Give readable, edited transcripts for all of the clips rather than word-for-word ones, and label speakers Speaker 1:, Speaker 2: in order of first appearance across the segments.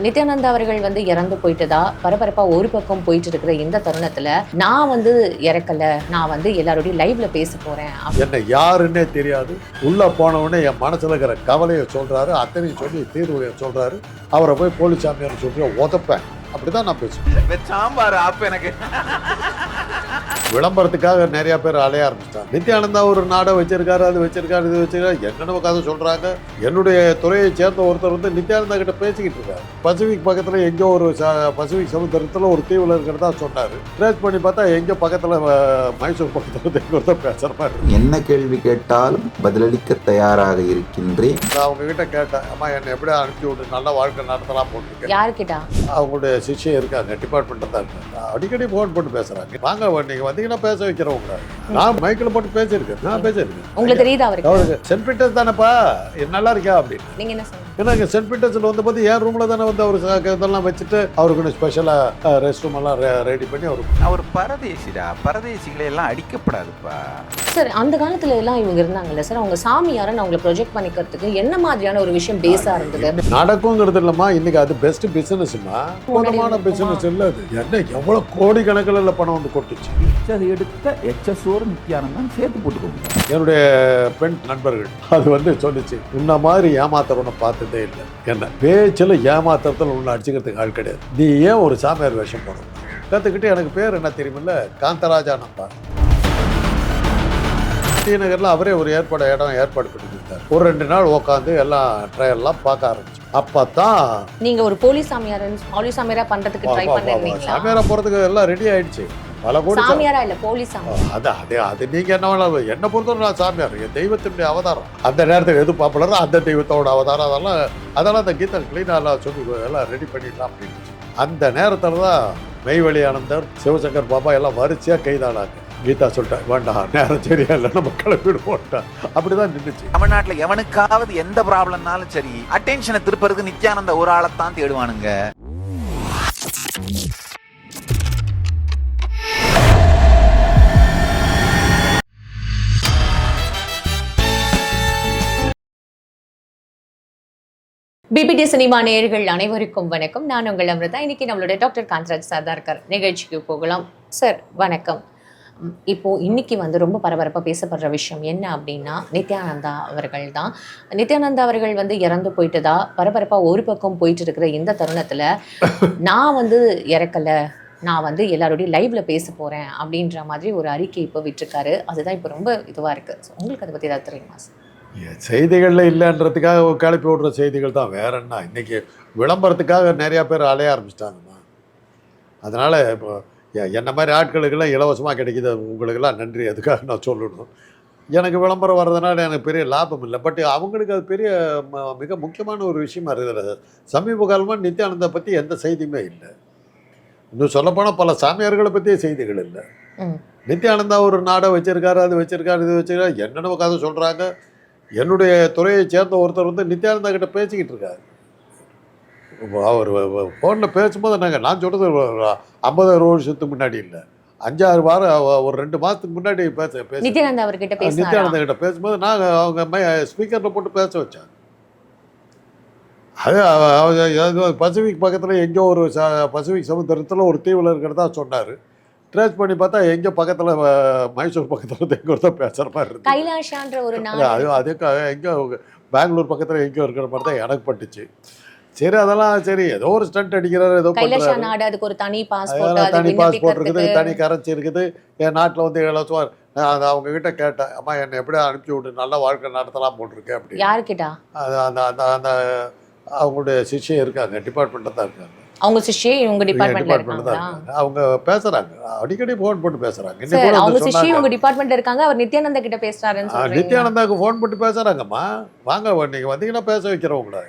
Speaker 1: நித்யானந்தா அவர்கள் இறந்து போயிட்டதா பரபரப்பா ஒரு பக்கம் போயிட்டு இருக்கிற இந்த தருணத்துல நான் இறக்கல, நான் எல்லாரோடையும் லைவ்ல பேச போறேன்.
Speaker 2: என்ன யாருன்னே தெரியாது. உள்ள போனவுடனே என் மனசுல இருக்கிற கவலையை சொல்றாரு, அத்தனையும் சொல்லி தீர்வுகளை சொல்றாரு. அவரை போய் போலீஸ் சாமியார் சொல்லி உதப்பேன். அப்படிதான் நான் பேசுவேன்.
Speaker 3: சாம்பார் ஆப் எனக்கு
Speaker 2: விளம்பரத்துக்காக நிறைய பேர் அலைய ஆரம்பிச்சிட்டாங்க. நித்யானந்தா ஒரு நாடை வச்சிருக்காரு, அது வச்சிருக்காரு, இது வச்சிருக்காரு, என்னென்ன கதை சொல்றாங்க. என்னுடைய துறையை சேர்ந்த ஒருத்தர் நித்யானந்தா கிட்ட பேசிக்கிட்டு இருக்காரு. பசிபிக் பக்கத்துல எங்கோ ஒரு பசிபிக் சமுத்திரத்துல ஒரு தீவுல இருக்கிறதா சொன்னாரு. ட்ரேஸ் பண்ணி பார்த்தா எங்க பக்கத்துல மைசூர் பக்கத்துல பேசுற மாதிரி.
Speaker 4: என்ன கேள்வி கேட்டாலும் பதிலளிக்க தயாராக இருக்கின்றேன்.
Speaker 2: அவங்க கிட்ட கேட்டேன், அம்மா என்ன எப்படியா அனுப்பி விட்டு நல்ல வாழ்க்கை நடத்தலாம் போட்டு.
Speaker 1: யாரு கிட்ட?
Speaker 2: அவங்களுடைய சிஷ்யம் இருக்காங்க, டிபார்ட்மெண்ட் தான் இருக்காங்க. அடிக்கடி போன் போட்டு பேசுறாங்க. வாங்க நீங்க வந்தீங்கன்னா பேச வைக்கிறவங்க. நான் மைக்கில் போட்டு பேசியிருக்கேன். நான் பேசியிருக்கேன்.
Speaker 1: உங்களுக்கு தெரியுதா
Speaker 2: அவருக்கு சென்ட் பீட்டர்ஸ் தானேப்பா நல்லா இருக்கா அப்படின்னு.
Speaker 1: நீங்க என்ன சொல்லுங்க?
Speaker 2: ஏன்னா சென்ட் பீட்டர்ஸ்ல போது என் ரூம்ல தானே அவர் இதெல்லாம் வச்சுட்டு அவருக்கு ஸ்பெஷலா ரெஸ்ட் ரூம் எல்லாம் ரெடி பண்ணி
Speaker 3: அவர் பரதேசிடா. பரதேசிகளை எல்லாம் அடிக்கப்படாதுப்பா
Speaker 1: சார். அந்த காலத்துல எல்லாம் இவங்க இருந்தாங்கல்ல சார், அவங்க சாமியாரன்னு அவங்களை ப்ரொஜெக்ட் பண்ணிக்கிறதுக்கு என்ன மாதிரியான ஒரு விஷயம் பேஸா இருந்தது?
Speaker 2: நடக்குங்கிறது இல்லம்மா. இன்னைக்கு அது பெஸ்ட் பிசினஸ்மா. மூலமான பிசினஸ் இல்ல அது. என்ன எவ்வளவு கோடி கணக்கில் பணம் கொட்டுச்சு.
Speaker 3: எடுத்த எச்சசோறு நித்யானந்தம் சேர்த்து போட்டுக்கோங்க.
Speaker 2: என்னுடைய பெண் நண்பர்கள் அது சொல்லிச்சு, உன்ன மாதிரி ஏமாத்துறவனை பார்த்ததே இல்லை. என்ன பேச்சில் ஏமாத்துறதுல உன்னை அடிச்சுக்கிறதுக்கு ஆள் கிடையாது. நீ ஏன் ஒரு சாமியார் வேஷம் போடணும் கற்றுக்கிட்டு. எனக்கு பேர் என்ன தெரியுமில்ல, காந்தராஜா நம்பா. ஸ்ரீநகரில் அவரே ஒரு இடம் ஏற்பாடு பண்ணி கொடுத்தார். ஒரு 2 நாள் உட்காந்து எல்லாம் ட்ரையல்லாம் பார்க்க ஆரம்பிச்சு. அப்பதான்
Speaker 1: நீங்க ஒரு போலீஸ் சாமியாரா பண்றதுக்கு ட்ரை பண்ணீங்களா?
Speaker 2: சாமியாரா போறதுக்கு எல்லாம் ரெடி ஆயிடுச்சு. பல கோடி
Speaker 1: சாமியாரா இல்ல போலீஸ்
Speaker 2: அது நீங்க என்ன வேணாலும். என்ன பொறுத்தவரை நான் சாமியார், என் தெய்வத்தினுடைய அவதாரம். அந்த நேரத்தில் எது பாப்புலரோ அந்த தெய்வத்தோட அவதாரம். அதெல்லாம் அந்த கீதா கிளீனா எல்லாம் சொல்லி எல்லாம் ரெடி பண்ணிடலாம் அப்படின்னு. அந்த நேரத்தில் தான் மெய்வழி ஆனந்தர், சிவசங்கர் பாபா எல்லாம் வரிசையா கைதானாங்க. கீதா சொல்லிட்டேன், வேண்டாம் நேரம் சரியா இல்லை, நம்ம கிளம்பிடு போட்டேன். அப்படிதான் நின்றுச்சு.
Speaker 3: தமிழ்நாட்டில் எவனுக்காவது எந்த ப்ராப்ளம்னாலும் சரி, அட்டென்ஷனை திருப்பறதுக்கு நித்யானந்த ஒரு ஆளைத்தான் தேடுவானுங்க.
Speaker 1: பிபிடி சினிமா நேயர்கள் அனைவருக்கும் வணக்கம். நான் உங்கள் அமிர்தா. இன்னைக்கு நம்மளுடைய டாக்டர் காந்தராஜ் சார் தான் இருக்கார். நிகழ்ச்சிக்கு போகலாம். சார் வணக்கம். இன்னைக்கு ரொம்ப பரபரப்பாக பேசப்படுற விஷயம் என்ன அப்படின்னா, நித்யானந்தா அவர்கள் தான். நித்யானந்தா அவர்கள் இறந்து போயிட்டதா பரபரப்பாக ஒரு பக்கம் போயிட்டு இருக்கிற இந்த தருணத்தில் நான் இறக்கல, நான் எல்லாரோடையும் லைவ்ல பேச போறேன் அப்படின்ற மாதிரி ஒரு அறிக்கை இப்போ விட்டுருக்காரு. அதுதான் இப்போ ரொம்ப இதுவாக இருக்கு. உங்களுக்கு அதை பற்றி ஏதாவது தெரியுமா சார்?
Speaker 2: செய்திகளில் இல்லைன்றதுக்காக கிளப்பி விடுற செய்திகள் தான். வேற என்ன, இன்னைக்கு விளம்பரத்துக்காக நிறையா பேர் அலைய ஆரம்பிச்சிட்டாங்கம்மா. அதனால் இப்போ என்ன மாதிரி ஆட்களுக்கெல்லாம் இலவசமாக கிடைக்கிது. உங்களுக்கெல்லாம் நன்றி. அதுக்காக நான் சொல்லணும். எனக்கு விளம்பரம் வர்றதுனால எனக்கு பெரிய லாபம் இல்லை. பட் அவங்களுக்கு அது பெரிய மிக முக்கியமான ஒரு விஷயமா இருக்குது. சமீப காலமாக நித்யானந்தா பற்றி எந்த செய்தியுமே இல்லை. இன்னும் சொல்லப்போனால் பல சாமியார்களை பற்றிய செய்திகள் இல்லை. நித்யானந்தா ஒரு நாடை வச்சிருக்காரு, அது வச்சிருக்காரு, இது வச்சிருக்காரு, என்னென்ன கதை சொல்கிறாங்க. என்னுடைய துறையை சேர்ந்த ஒருத்தர் நித்யானந்தா கிட்ட பேசிக்கிட்டு இருக்காரு. அவர் ஃபோனில் பேசும்போது நான் சொல்கிறது 50 வருஷத்துக்கு முன்னாடி இல்லை, 5-6 வாரம் ஒரு 2 மாதத்துக்கு முன்னாடி
Speaker 1: நித்யானந்தா கிட்ட
Speaker 2: பேசும்போது நான் அவங்க ஸ்பீக்கரில் போட்டு பேச வச்சேன். அது பசிபிக் பக்கத்தில் எங்கோ ஒரு பசிபிக் சமுத்திரத்தில் ஒரு தீவில் இருக்கிறதா சொன்னார். ட்ரேஸ் பண்ணி பார்த்தா எங்கே பக்கத்தில் மைசூர் பக்கத்தில் எங்கே பேசுகிற மாதிரி இருக்கு.
Speaker 1: கைலாஷான்ற ஒரு
Speaker 2: அது எங்கே பெங்களூர் பக்கத்தில் எங்கேயோ இருக்கிற மாதிரி தான் எனக்கு பட்டுச்சு. சரி, அதெல்லாம் சரி, ஏதோ ஒரு ஸ்டண்ட் அடிக்கிறாரு, ஏதோ
Speaker 1: அதுக்கு ஒரு தனி பாஸ்போர்ட்
Speaker 2: இருக்குது, தனி கரன்சி இருக்குது. என் நாட்டில் இலவசம். நான் அவங்க கிட்ட கேட்டேன், அம்மா என்னை எப்படியா அனுப்பி விட்டு நல்ல வாழ்க்கை நடத்தலாம் போட்டிருக்கேன் அப்படி.
Speaker 1: யாருக்கிட்டா?
Speaker 2: அது அந்த அவங்களுடைய சிஷ்யம் இருக்காங்க, டிபார்ட்மெண்ட்டில் தான் இருக்காங்க.
Speaker 1: அவங்க சிஷ்யம் இவங்க டிபார்ட்மெண்ட்ல இருக்காங்க.
Speaker 2: அவங்க பேசுறாங்க, அடிக்கடி ஃபோன் போட்டு பேசுறாங்க.
Speaker 1: அவங்க சிஷ்யம் இவங்க டிபார்ட்மெண்ட்ல இருக்காங்க. அவர் நித்யானந்தா கிட்ட பேசுறாருன்னு சொல்றீங்க.
Speaker 2: நித்யானந்தாக்கு ஃபோன் போட்டு பேசுறாங்கம்மா. வாங்க நீங்க வந்தீங்கன்னா பேச வைக்கிறவங்கள.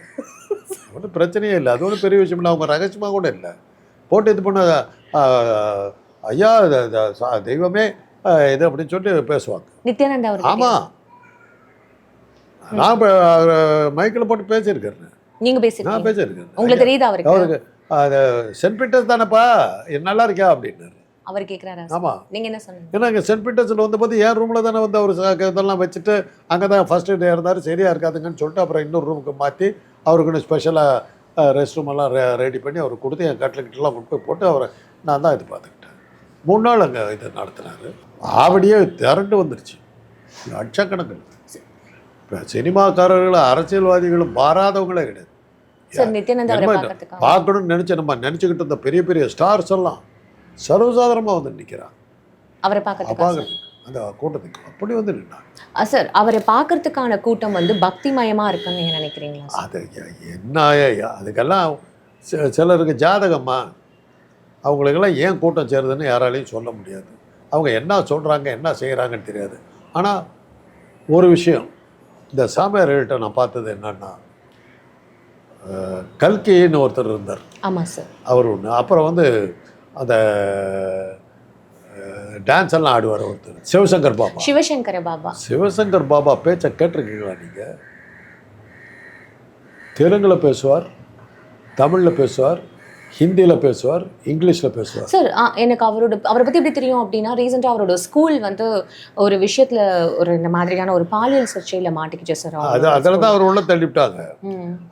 Speaker 2: ஒன்றும் பிரச்சனையே இல்லை. அது ஒன்றும் பெரிய விஷயம் இல்லை. அவங்க ரகசியமாக கூட இல்லை. போட்டு இது பண்ண ஐயா தெய்வமே இது அப்படின்னு சொல்லிட்டு பேசுவாங்க
Speaker 1: நித்யானந்தா.
Speaker 2: ஆமாம், நான் மைக்கில் போட்டு பேசியிருக்கேன்.
Speaker 1: நீங்க பேசிருக்கீங்க?
Speaker 2: நான் பேசியிருக்கேன்.
Speaker 1: உங்களுக்கு தெரியுதா அவருக்கு?
Speaker 2: அது சென்ட் பீட்டர்ஸ் தானேப்பா நல்லா இருக்கா அப்படின்னாரு.
Speaker 1: அவர் கேட்குறாரு.
Speaker 2: ஆமாம்.
Speaker 1: நீங்கள் என்ன சொன்னீங்க?
Speaker 2: ஏன்னா இங்கே சென்ட் பீட்டர்ஸில் போது என் ரூமில் தானே அவர் இதெல்லாம் வச்சுட்டு அங்கே தான் ஃபஸ்ட்டு டே இருந்தார். சரியாக இருக்காதுங்கன்னு சொல்லிட்டு அப்புறம் இன்னொரு ரூமுக்கு மாற்றி அவருக்குன்னு ஸ்பெஷலாக ரெஸ்ட் ரூம் எல்லாம் ரெடி பண்ணி அவர் கொடுத்து என் கட்டில் கொண்டு போய் போட்டு அவரை நான் தான் இது பார்த்துக்கிட்டேன். 3 நாள் அங்கே இது நடத்தினார். ஆவடியே திரண்டு வந்துருச்சு லட்சக்கணக்கில். இப்போ சினிமாக்காரர்கள் அரசியல்வாதிகளும் மாறாதவங்களே கிடையாது.
Speaker 1: சார் நித்யானந்த் அவரை பார்க்கறதுக்காக
Speaker 2: பார்க்கணும்னு நம்ம நினச்சிக்கிட்டு இருந்த பெரிய பெரிய ஸ்டார்ஸ் எல்லாம் சர்வசாதாரணமாக வந்து நிற்கிறான்
Speaker 1: அவரை பார்க்கறதுக்காக
Speaker 2: அந்த கூட்டத்துக்கு அப்படி வந்து நின்னாங்க.
Speaker 1: சார் அவரை பார்க்கறதுக்கான கூட்டம் வந்து பக்திமயமா இருக்குன்னு நீங்க நினைக்கிறீங்களா?
Speaker 2: அது என்ன அதுக்கெல்லாம் சிலருக்கு ஜாதகமா அவங்களுக்கெல்லாம் ஏன் கூட்டம் சேருதுன்னு யாராலையும் சொல்ல முடியாது. அவங்க என்ன சொல்கிறாங்க என்ன செய்கிறாங்கன்னு தெரியாது. ஆனால் ஒரு விஷயம் இந்த சாமியார்கள்ட்ட நான் பார்த்தது என்னன்னா, கல்கின்னு ஒருத்தர் இருந்தார்.
Speaker 1: ஆமாம் சார். அவர்
Speaker 2: ஒன்று. அப்புறம் வந்து அந்த டான்ஸ் எல்லாம் ஆடுவார் ஒருத்தர், சிவசங்கர் பாபா. சிவசங்கர் பாபா பேச்சை கேட்டிருக்கீங்களா நீங்கள்? தெலுங்கில் பேசுவார், தமிழில் பேசுவார், ஹிந்தியில் பேசுவார், இங்கிலீஷில் பேசுவார்.
Speaker 1: சார் எனக்கு அவரை பற்றி எப்படி தெரியும் அப்படின்னா, ரீசெண்டாக அவரோட ஸ்கூல் வந்து ஒரு விஷயத்தில் ஒரு இந்த மாதிரியான ஒரு பாலியல் சர்ச்சையில் மாட்டிக்கிச்சு சார்.
Speaker 2: அதில் தான் அவர் உள்ள தள்ளிவிட்டாங்க.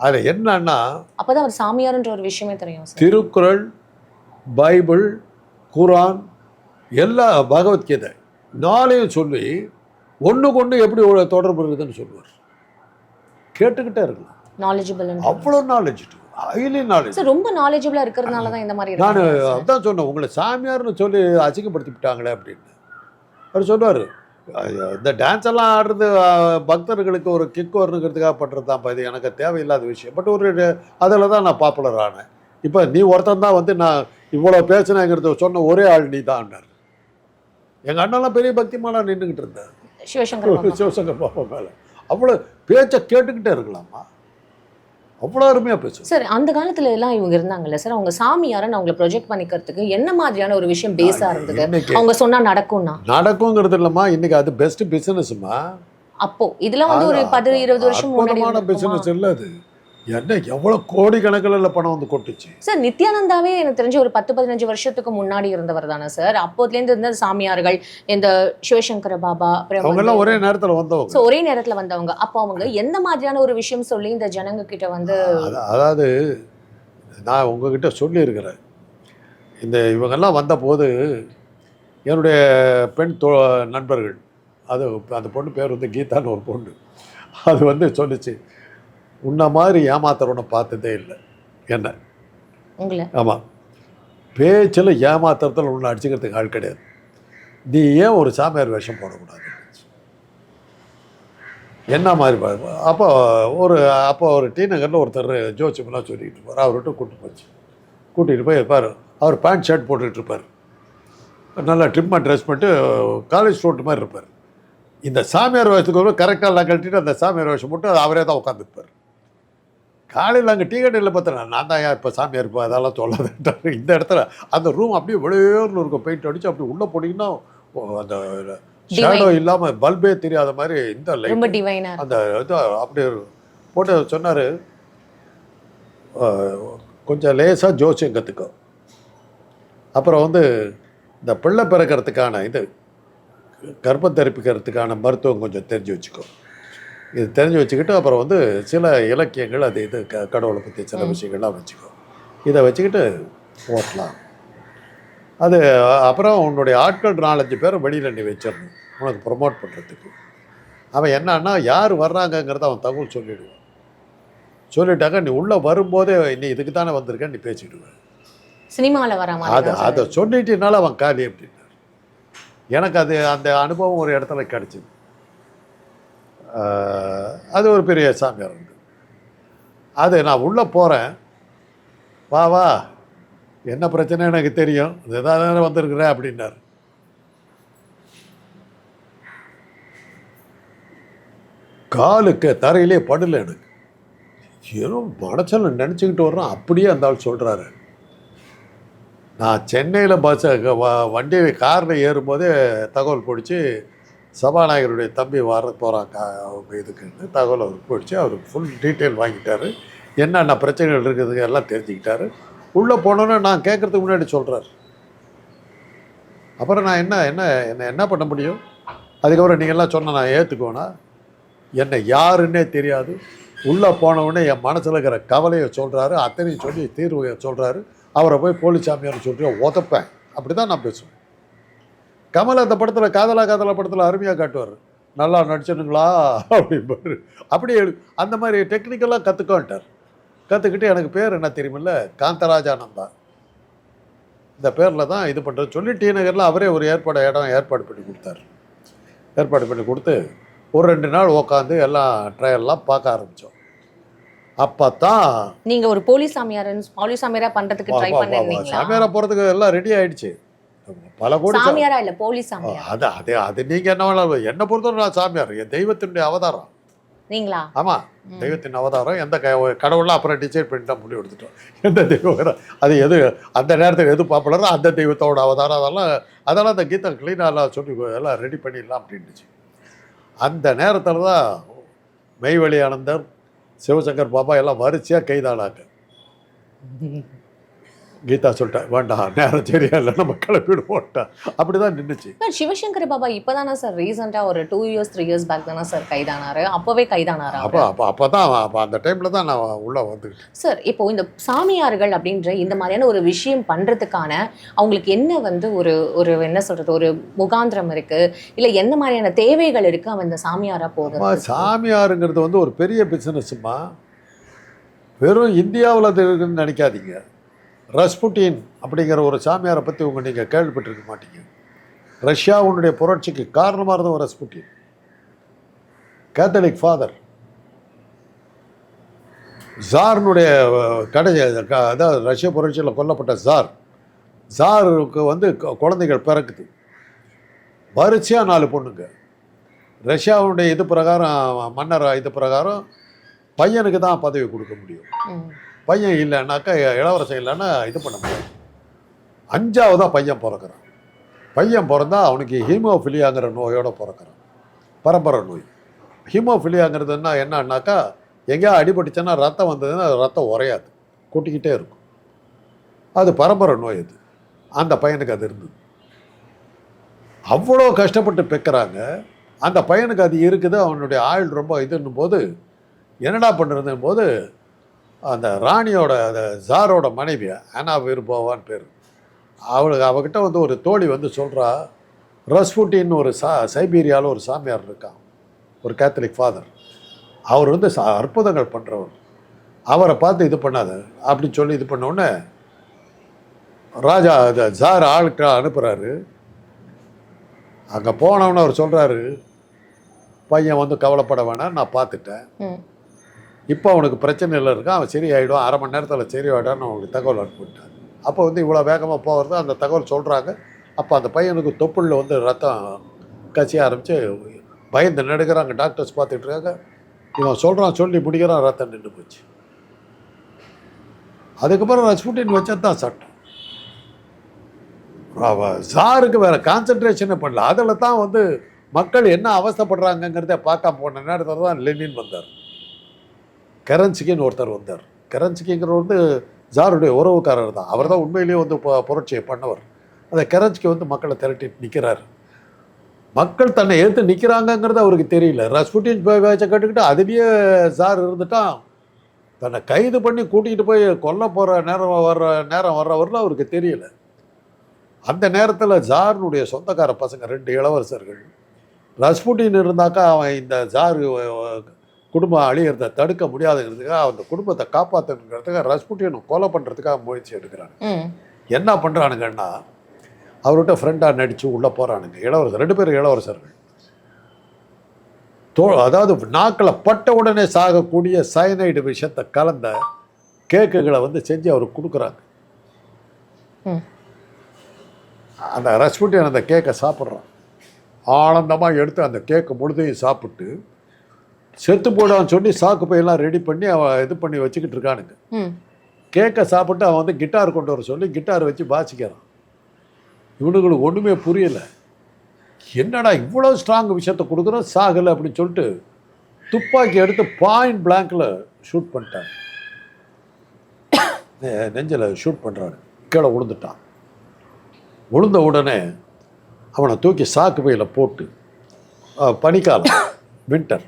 Speaker 2: அதில் என்னன்னா,
Speaker 1: அப்போ தான் அவர் சாமியார்ன்ற ஒரு விஷயமே தெரியும் சார்.
Speaker 2: திருக்குறள், பைபிள், குரான், எல்லா பகவத்கீதை 4ஐயும் சொல்லி ஒன்றுக்கு எப்படி தொடர்பு இருக்குதுன்னு சொல்லுவார். கேட்டுக்கிட்டே இருக்கலாம்.
Speaker 1: நாலேஜபிள்,
Speaker 2: அவ்வளோ நாலேஜ், ஹைலி நாலேஜ்.
Speaker 1: சார் ரொம்ப நாலேஜபிளாக இருக்கிறதுனால தான் இந்த மாதிரி.
Speaker 2: நான் அதான் சொன்னேன், உங்களை சாமியார்னு சொல்லி அசிங்கப்படுத்திவிட்டாங்களே அப்படின்னு. அவர் சொல்லுவார், இந்த டான்ஸ் எல்லாம் ஆடுறது பக்தர்களுக்கு ஒரு கிக் வரணுங்கிறதுக்காக பண்ணுறது தான். இது எனக்கு தேவையில்லாத விஷயம். பட் ஒரு அதில் தான் நான் பாப்புலர் ஆனேன். இப்போ நீ ஒருத்தன் தான் வந்து நான் இவ்வளோ பேசினேங்கிறத சொன்ன ஒரே ஆள் நீ தான்டார். எங்கள் அண்ணெல்லாம் பெரிய பக்திமாலாம் நின்றுக்கிட்டு இருந்தேன் சிவசங்கர் பாபா மேலே. அவ்வளோ பேச்சை கேட்டுக்கிட்டே இருக்கலாமா, அவ்வளோ அருமையாக பேசும்
Speaker 1: சார். அந்த காலத்துல எல்லாம் இவங்க இருந்தாங்கல்ல சார், அவங்க சாமியாரன்னு அவங்களை ப்ரொஜெக்ட் பண்ணிக்கிறதுக்கு என்ன மாதிரியான ஒரு விஷயம் பேஸா இருந்தது? அவங்க சொன்னா நடக்குங்கிறது
Speaker 2: இல்லைம்மா. இன்னைக்கு அது பெஸ்ட் பிசினஸ்மா.
Speaker 1: அப்போ இதெல்லாம் வந்து ஒரு 10-20 வருஷம் முன்னாடி
Speaker 2: பிசினஸ் இல்லை அது. என்ன எவ்வளோ கோடிக்கணக்கில் பணம் வந்து கொட்டுச்சு
Speaker 1: சார். நித்யானந்தாவே எனக்கு தெரிஞ்ச ஒரு 10-15 வருஷத்துக்கு முன்னாடி இருந்தவர் தானே சார். அப்போதுலேருந்து இருந்த சாமியார்கள், இந்த சிவசங்கர பாபா,
Speaker 2: அவங்கெல்லாம் ஒரே நேரத்தில் வந்தவங்க.
Speaker 1: ஒரே நேரத்தில் வந்தவங்க. அப்போ அவங்க எந்த மாதிரியான ஒரு விஷயம் சொல்லி இந்த ஜனங்க கிட்ட வந்து,
Speaker 2: அதாவது நான் உங்ககிட்ட சொல்லியிருக்கிறேன், இந்த இவங்கெல்லாம் வந்தபோது என்னுடைய பெண் நண்பர்கள், அது அந்த பொண்ணு பேர் வந்து கீதான்னு ஒரு பொண்ணு, அது வந்து சொல்லிச்சு, உன்ன மாதிரி ஏமாத்துறவனை பார்த்ததே இல்லை என்ன. ஆமாம், பேச்சில் ஏமாத்துறதுல ஒன்று அடிச்சுக்கிறதுக்கு ஆள் கிடையாது. நீ ஏன் ஒரு சாமியார் வேஷம் போடக்கூடாது என்ன மாதிரி? அப்போ ஒரு டி நகரில் ஒருத்தர் ஜோசியமெல்லாம் சொல்லிக்கிட்டு இருப்பார். அவர்கிட்ட கூட்டிகிட்டு போய் இருப்பார். அவர் பேண்ட் ஷர்ட் போட்டுக்கிட்டு இருப்பார், நல்லா ட்ரிம்மாக ட்ரெஸ் பண்ணிட்டு காலேஜ் ஸ்டூடெண்ட் மாதிரி இருப்பார். இந்த சாமியார் வேஷத்துக்கு கரெக்டாக எல்லாம் கழட்டிட்டு அந்த சாமியார் வேஷம் போட்டு அவரே தான் உட்காந்துருப்பார். காலையில் அங்கே டீ கடையில் பார்த்தேன், நான் தான் இப்போ சாமியார் இருப்பேன் அதெல்லாம் சொல்லாதுன்றாரு. இந்த இடத்துல அந்த ரூம் அப்படியே வெளியூரில் இருக்கும், பெயிண்ட் அடித்து அப்படி உள்ளே போனீங்கன்னா அந்த ஷேடோ இல்லாமல் பல்பே தெரியாத மாதிரி இந்த லைட் அந்த இது அப்படி போட்டு சொன்னார், கொஞ்சம் லேசாக ஜோசியம் கற்றுக்கோ, அப்புறம் வந்து இந்த பிள்ளை பிறக்கிறதுக்கான இது கர்ப்பம் தெரிப்பிக்கிறதுக்கான மருத்துவம் கொஞ்சம் தெரிஞ்சு வச்சுக்கோ. இது தெரிஞ்சு வச்சுக்கிட்டு அப்புறம் வந்து சில இலக்கியங்கள் அது இது கடவுளை பற்றி சில விஷயங்கள்லாம் வச்சுக்கோ. இதை வச்சுக்கிட்டு ஓட்டலாம். அது அப்புறம் உன்னுடைய ஆட்கள் 4-5 பேரை வெளியில் நீ வச்சிடணும் உனக்கு ப்ரொமோட் பண்ணுறதுக்கு. அவன் என்னன்னா யார் வர்றாங்கங்கிறத அவன் தகவல் சொல்லிவிடுவான். சொல்லிட்டாக்க நீ உள்ளே வரும்போதே நீ இதுக்கு தானே வந்திருக்கேன்னு நீ பேசிடுவேன்.
Speaker 1: சினிமாவில் வர
Speaker 2: அதை சொல்லிட்டனால அவன் காலி அப்படின்னார். எனக்கு அது அந்த அனுபவம் ஒரு இடத்துல கிடச்சிது. அது ஒரு பெரிய சாமியார் இருந்து. அது நான் உள்ளே போகிறேன், வா என்ன பிரச்சனை எனக்கு தெரியும், இதுதான் வந்திருக்கிறேன் அப்படின்னார். காலுக்கு தரையிலே படல. எனக்கு ஏதோ மனசில் நினச்சிக்கிட்டு வர்றோம், அப்படியே அந்த ஆள் சொல்கிறாரு. நான் சென்னையில் வண்டி காரில் ஏறும்போதே தகவல் பிடிச்சி சபாநாயகருடைய தம்பி போகிறாங்க அவங்க இதுக்குன்னு தகவல் அவருக்கு போயிடுச்சு. அவருக்கு ஃபுல் டீட்டெயில் வாங்கிட்டார், என்னென்ன பிரச்சனைகள் இருக்குதுங்க எல்லாம் தெரிஞ்சுக்கிட்டாரு. உள்ளே போனோன்னே நான் கேட்குறதுக்கு முன்னாடி சொல்கிறார். அப்புறம் நான் என்ன பண்ண முடியும்? அதுக்கப்புறம் நீங்கள்லாம் சொன்ன நான் ஏற்றுக்குவேனா? என்னை யாருன்னே தெரியாது, உள்ளே போனவுடனே என் மனசில் இருக்கிற கவலையை சொல்கிறாரு, அத்தனையும் சொல்லி தீர்வு சொல்கிறாரு. அவரை போய் போலீஸ் சாமியார் சொல்லிட்டு உதப்பேன். அப்படி தான் நான் பேசுவேன். கமல் அந்த படத்தில் காதலா படத்தில் அருமையாக காட்டுவார். நல்லா நடிச்சனுங்களா அப்படிம்பாரு. அப்படியே அந்த மாதிரி டெக்னிக்கலாக கற்றுக்கோன்ட்டார். கற்றுக்கிட்டு எனக்கு பேர் என்ன தெரியுமில்ல, காந்தராஜானந்தா. இந்த பேரில் தான் இது பண்ணுறது சொல்லி டி நகரில் அவரே ஒரு இடம் ஏற்பாடு பண்ணி கொடுத்தார். ஏற்பாடு பண்ணி கொடுத்து ஒரு 2 நாள் உட்காந்து எல்லாம் ட்ரையல்லாம் பார்க்க ஆரம்பித்தோம். அப்போ தான்
Speaker 1: நீங்க ஒரு போலீஸ் சாமியாரா பண்றதுக்கு ட்ரை பண்ணிருந்தீங்களா?
Speaker 2: சாமியாரா போகிறதுக்கு எல்லாம் ரெடி ஆயிடுச்சு. பல கோடி
Speaker 1: சாமியாரா இல்ல போலீஸ் சாமியார்.
Speaker 2: அது நீங்கள் என்ன வேணாலும், என்னை பொறுத்தவரை நான் சாமியார், என் தெய்வத்தினுடைய அவதாரம்.
Speaker 1: நீங்களா?
Speaker 2: ஆமாம், தெய்வத்தின் அவதாரம். எந்த கடவுள்லாம் அப்புறம் டிசைட் பண்ணிட்டு முடிவு எடுத்துட்டோம். எந்த தெய்வம் அது எது அந்த நேரத்துக்கு எது பாப்புலரோ அந்த தெய்வத்தோட அவதாரம். அதெல்லாம் அந்த கீதா க்ளீனாக சொல்லி எல்லாம் ரெடி பண்ணிடலாம் அப்படின்னுச்சு. அந்த நேரத்தில் தான் மெய்வழி ஆனந்தர், சிவசங்கர் பாபா எல்லாம் வரிசையாக கைதானாங்க. கீதா சொல்லிட்டேன், வேண்டாம் நேரம் சரியா இல்லை, நம்ம கிளப்பிடுவோட்டா. அப்படி தான் நின்றுச்சு.
Speaker 1: சிவசங்கர் பாபா இப்போதானே சார் ரீசெண்டாக ஒரு 2 years 3 years பேக் தானே சார் கைதானாரு? அப்போவே கைதானாரா?
Speaker 2: அப்போ அந்த டைமில் தான் நான் உள்ளே வந்துக்கிட்டேன்.
Speaker 1: சார், இப்போ இந்த சாமியார்கள் அப்படின்ற இந்த மாதிரியான ஒரு விஷயம் பண்ணுறதுக்கான அவங்களுக்கு என்ன ஒரு என்ன சொல்கிறது, ஒரு முகாந்திரம் இருக்குது, இல்லை எந்த மாதிரியான தேவைகள் இருக்குது அவன் இந்த சாமியாராக போகிறது?
Speaker 2: சாமியாருங்கிறது ஒரு பெரிய பிஸ்னஸ்மா. வெறும் இந்தியாவில் அது இருக்குன்னு நினைக்காதீங்க. ரஸ்புட்டின் அப்படிங்கிற ஒரு சாமியாரை பற்றி நீங்கள் கேள்விப்பட்டிருக்க மாட்டீங்க. ரஷ்யாவுடைய புரட்சிக்கு காரணமாக இருந்த ஒரு ரஸ்புட்டின், கேத்தலிக் ஃபாதர். ஜார்னுடைய அதாவது ரஷ்ய புரட்சியில் கொல்லப்பட்ட ஜாருக்கு குழந்தைகள் பிறக்குது. வரிசையாக 4 பொண்ணுங்க. ரஷ்யாவுடைய இது பிரகாரம், மன்னர் இது பிரகாரம் பையனுக்கு தான் பதவி கொடுக்க முடியும். பையன் இல்லைன்னாக்கா, இளவரசன் இல்லைன்னா இது பண்ண முடியாது. 5ஆவதாக பையன் பிறக்கிறான். பையன் பிறந்தா அவனுக்கு ஹீமோஃபிலியாங்கிற நோயோடு பிறக்கிறான். பரம்பரை நோய். ஹீமோஃபிலியாங்கிறதுனா என்னன்னாக்கா, எங்கேயா அடிபட்டுச்சுன்னா ரத்தம் வந்ததுன்னா ரத்தம் உரையாது, கொட்டிக்கிட்டே இருக்கும். அது பரம்பரை நோய். அது அந்த பையனுக்கு அது இருந்தது. அவ்வளோ கஷ்டப்பட்டு பெக்கிறாங்க. அந்த பையனுக்கு அது இருக்குது. அவனுடைய ஆயுள் ரொம்ப இதுன்னும் போது என்னடா பண்ணுறதுன்னு போது, அந்த ராணியோட ஜாரோட மனைவி ஆனா விரும்போவான்னு பேர், அவகிட்ட ஒரு தோழி சொல்கிறா, ரஸ்புட்டின்னு ஒரு சைபீரியாவில் ஒரு சாமியார் இருக்கான், ஒரு கேத்தலிக் ஃபாதர். அவர் அற்புதங்கள் பண்ணுறவர். அவரை பார்த்து இது பண்ணாத அப்படின்னு சொல்லி இது பண்ணோடனே ராஜா ஜார் ஆளுக்கு அனுப்புகிறாரு. அங்கே போனவொன்னே அவர் சொல்கிறாரு, பையன் கவலைப்பட வேணாம், நான் பார்த்துட்டேன், இப்போ அவனுக்கு பிரச்சனை இல்லை இருக்கான், அவன் சரியாயிடும், 1/2 மணி நேரத்தில் சரியாயிடான்னு அவனுக்கு தகவல் அனுப்பிவிட்டான். அப்போ இவ்வளோ வேகமாக போகிறது அந்த தகவல் சொல்கிறாங்க. அப்போ அந்த பையனுக்கு தொப்புளில் ரத்தம் கசிய ஆரம்பித்து பயந்து நடுக்கிறாங்க. டாக்டர்ஸ் பார்த்துட்டு இருக்காங்க. இவன் சொல்கிறான், சொல்லி முடிக்கிறான், ரத்தம் நின்று போச்சு. அதுக்கப்புறம் ரஸ்புட்டின் வச்சது தான் சட்டம். ஜாருக்கு வேறு கான்சன்ட்ரேஷனே பண்ணல. அதில் தான் மக்கள் என்ன அவஸ்தைப்படுறாங்கங்கிறத பார்க்காம போன நேரத்தில் தான் லெனின் வந்தார். கெரன்ஸ்கின்னு ஒருத்தர் வந்தார். கெரன்ஸ்கிங்கிறவர் ஜாருடைய உறவுக்காரர் தான். அவர் தான் உண்மையிலேயே புரட்சியை பண்ணவர். அந்த கெரன்ஸ்கி மக்களை திரட்டிட்டு நிற்கிறார். மக்கள் தன்னை ஏற்று நிற்கிறாங்கங்கிறது அவருக்கு தெரியல. ரஸ்புட்டின் பேச்சை கேட்டுக்கிட்டு அதுலேயே ஜார் இருந்துட்டான். தன்னை கைது பண்ணி கூட்டிகிட்டு போய் கொல்ல போகிற நேரம் வர்றவரில் அவருக்கு தெரியல. அந்த நேரத்தில் ஜாருனுடைய சொந்தக்கார பசங்க 2 இளவரசர்கள், ரஸ்புட்டின் இருந்தாக்கா அவன் இந்த ஜார் குடும்பம் அழியிறத தடுக்க முடியாதுங்கிறதுக்காக அந்த குடும்பத்தை காப்பாற்றுங்கிறதுக்காக ரஸ்புட்டினை கொலை பண்ணுறதுக்காக முயற்சி எடுக்கிறாங்க. என்ன பண்ணுறானுங்கன்னா, அவர்கிட்ட ஃப்ரெண்டாக நடித்து உள்ளே போகிறானுங்க. 2 பேர் இளவரசர்கள். அதாவது நாக்கில் பட்ட உடனே சாகக்கூடிய சயனைடு விஷத்தை கலந்த கேக்குகளை செஞ்சு அவருக்கு கொடுக்குறாங்க. அந்த ரஸ்புட்டின் அந்த கேக்கை சாப்பிட்றான். ஆனந்தமாக எடுத்து அந்த கேக்கு முழுதையும் சாப்பிட்டு செத்து போடான்னு சொல்லி சாக்கு பையெல்லாம் ரெடி பண்ணி அவன் இது பண்ணி வச்சுக்கிட்டு இருக்கானுங்க. கேக்கை சாப்பிட்டு அவன் கிட்டார் கொண்டு வர சொல்லி கிட்டார் வச்சு வாசிக்கிறான். இவனுங்களுக்கு ஒன்றுமே புரியலை. என்னடா இவ்வளோ ஸ்ட்ராங் விஷயத்தை கொடுக்குறோம், சாகலை அப்படின்னு சொல்லிட்டு துப்பாக்கி எடுத்து பாயிண்ட் பிளாங்கில் ஷூட் பண்ணிட்டான். நெஞ்சில் ஷூட் பண்ணுறாரு. கீழே விழுந்துட்டான். விழுந்த உடனே அவனை தூக்கி சாக்கு பையில் போட்டு, பனிக்காலம், வின்டர்,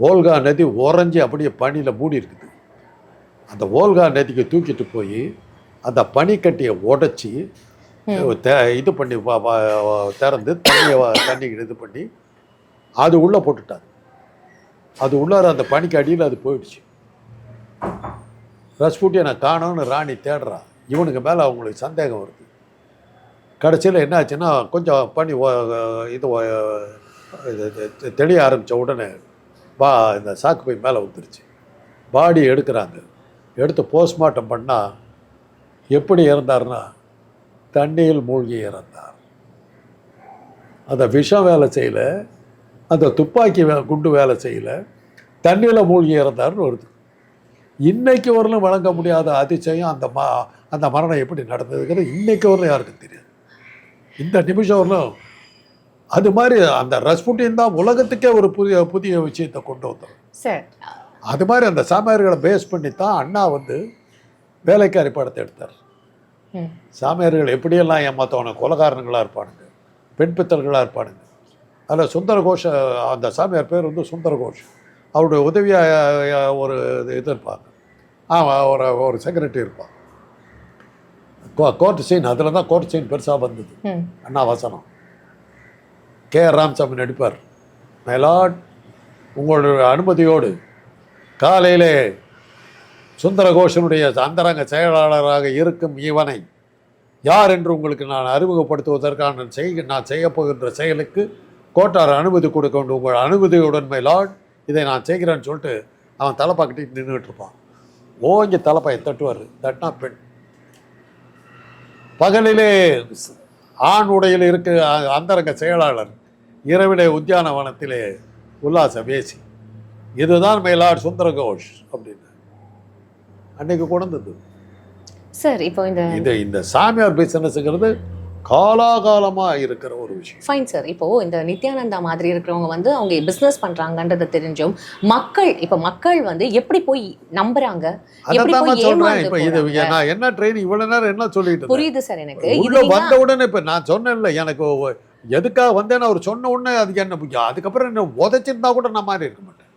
Speaker 2: ஓல்கா நதி உறைஞ்சி அப்படியே பனியில் மூடி இருக்குது. அந்த ஓல்கா நதிக்கு தூக்கிட்டு போய் அந்த பனிக்கட்டியை உடைச்சி இது பண்ணி திறந்து தண்ணி இது பண்ணி அது உள்ளே போட்டுட்டாங்க. அது உள்ளார அந்த பனிக்கு அடியில் அது போயிடுச்சு. ரஸ்பூட்டியை காணோன்னு ராணி தேடுறா. இவனுக்கு மேலே அவங்களுக்கு சந்தேகம் வருது. கடைசியில் என்ன ஆச்சுன்னா கொஞ்சம் பனி இது தெளிய ஆரம்பித்த உடனே இந்த சாக்கு பை மேலே வந்துருச்சு. பாடி எடுக்கிறாங்க. எடுத்து போஸ்ட்மார்ட்டம் பண்ணால் எப்படி இறந்தார்னா தண்ணியில் மூழ்கி இறந்தார். அந்த விஷம் வேலை செய்யலை, அந்த துப்பாக்கி குண்டு வேலை செய்யலை, தண்ணியில் மூழ்கி இறந்தார்னு வருது. இன்னைக்கு வரலும் வழங்க முடியாத அதிசயம் அந்த மரணம் எப்படி நடந்ததுங்கிறது இன்னைக்கு வரலும் யாருக்கும் தெரியாது. இந்த நிமிஷம் வரலும் அது மாதிரி அந்த ரஸ்புட்டின் தான் உலகத்துக்கே ஒரு புதிய விஷயத்தை கொண்டு வந்தோம்
Speaker 1: சார்.
Speaker 2: அது மாதிரி அந்த சாமியார்களை பேஸ் பண்ணி தான் அண்ணா வேலைக்காரி படத்தை எடுத்தார். சாமியார்கள் எப்படியெல்லாம் ஏமாத்தவன கொலகாரங்களாக இருப்பானுங்க, பெண் பித்தர்களாக இருப்பானுங்க. அதில் சுந்தர கோஷ அந்த சாமியார் பேர் சுந்தர கோஷ். அவருடைய உதவியாக ஒரு இது இருப்பாங்க, ஒரு செக்ரட்டரி இருப்பான். கோர்ட் சீன் அதில் தான் கோர்ட் சீன் பெருசாக வந்தது. அண்ணா வசனம் K.R. ராமசாமி நடிப்பார். மைலாட், உங்களுடைய அனுமதியோடு காலையிலே சுந்தர கோஷனுடைய அந்தரங்க செயலாளராக இருக்கும் இவனை யார் என்று உங்களுக்கு நான் அறிமுகப்படுத்துவதற்கான நான் செய்யப்போகின்ற செயலுக்கு கோட்டார் அனுமதி கொடுக்க வேண்டும். உங்கள் அனுமதியுடன் மைலாட் இதை நான் செய்கிறேன்னு சொல்லிட்டு அவன் தலைப்பாக்கிட்டு நின்றுட்டு இருப்பான். ஓங்கி தலைப்பாயை தட்டுவார். தட்டினா பெண். பகலிலே ஆண் உடையில் இருக்க அந்தரங்க செயலாளர், இரவிலே உத்தியானவனத்திலே உல்லாச வேசி. இதுதான் மைலாட் சுந்தர கோஷ் அப்படின்னு அன்னைக்கு கொண்டது
Speaker 1: சார். இப்போ
Speaker 2: இந்த சாமியார் பிசினஸ்ங்கிறது காலாகாலமாக இருக்கிற ஒரு விஷயம்.
Speaker 1: Fine sir. இப்போ இந்த நித்யானந்தா மாதிரி இருக்கிறவங்க அவங்க பிஸ்னஸ் பண்றாங்கன்றது தெரிஞ்சும் மக்கள் எப்படி போய் நம்புறாங்க?
Speaker 2: அதான் நான் சொல்றேன். இப்போ இது நான் என்ன ட்ரெயின் இவ்வளவு நேரம் என்ன சொல்லிட்டு
Speaker 1: புரியுது சார் எனக்கு.
Speaker 2: உள்ள வந்த உடனே இப்போ நான் சொன்னேன்ல, எனக்கு எதுக்காக வந்தேன்னு அவர் சொன்ன உடனே அது என்ன அதுக்கப்புறம் என்ன உதைச்சிருந்தா கூட நான் மாதிரி இருக்க மாட்டேன்.